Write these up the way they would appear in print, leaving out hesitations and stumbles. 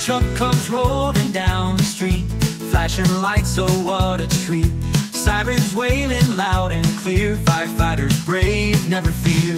truck comes rolling down the street, flashing lights, oh what a treat. Sirens wailing loud and clear, firefighters brave, never fear.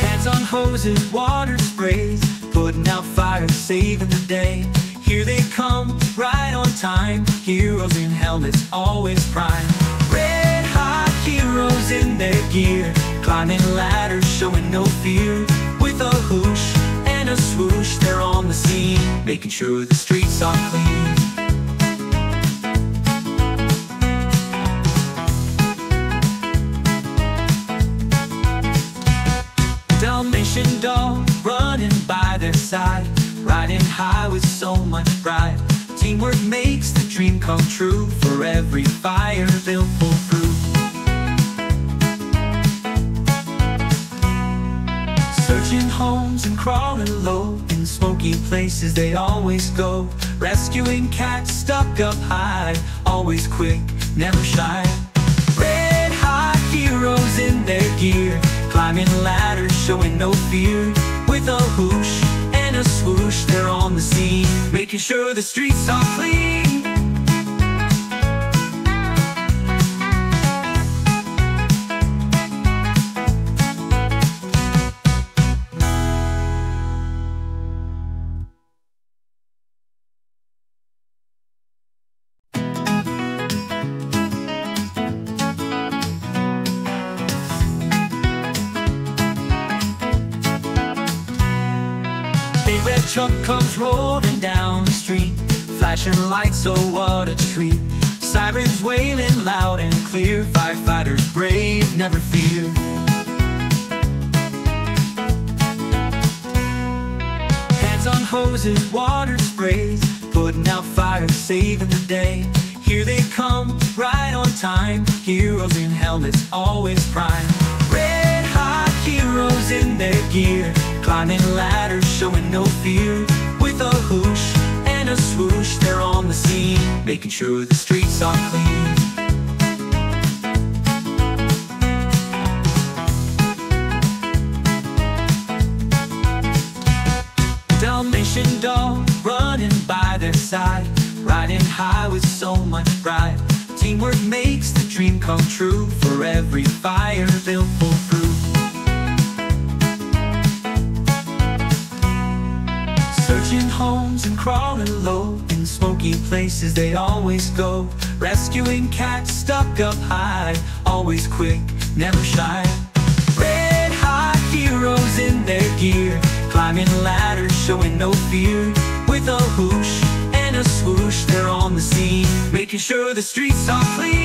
Hands on hoses, water sprays, putting out fires, saving the day. Here they come, right on time, heroes in helmets, always prime. Red hot heroes in their gear, climbing ladders, showing no fear. With a whoosh and a swoosh, they're on the scene, making sure the streets are clean. Dalmatian dog running by their side, riding high with so much pride. Teamwork makes the dream come true, for every fire they'll pull through. Searching homes and crawling low, in smoky places they always go. Rescuing cats stuck up high, always quick, never shy. Red hot heroes in their gear, climbing ladders, showing no fear. With a whoosh and a swoosh, they're on the scene, making sure the streets are clean. Big red truck comes rolling down the street, flashing lights, oh what a treat. Sirens wailing loud and clear, firefighters brave, never fear. Hands on hoses, water sprays, putting out fires, saving the day. Here they come, right on time, heroes in helmets, always prime. Red hot heroes in their gear, climbing ladders, showing no fear. With a whoosh and a swoosh, they're on the scene, making sure the streets are clean. Dalmatian dog running by their side, riding high with so much pride. Teamwork makes the dream come true, for every fire they'll pull through. Searching homes and crawling low, in smoky places they always go. Rescuing cats stuck up high, always quick, never shy. Red hot heroes in their gear, climbing ladders, showing no fear. With a whoosh and a swoosh, they're on the scene, making sure the streets are clean.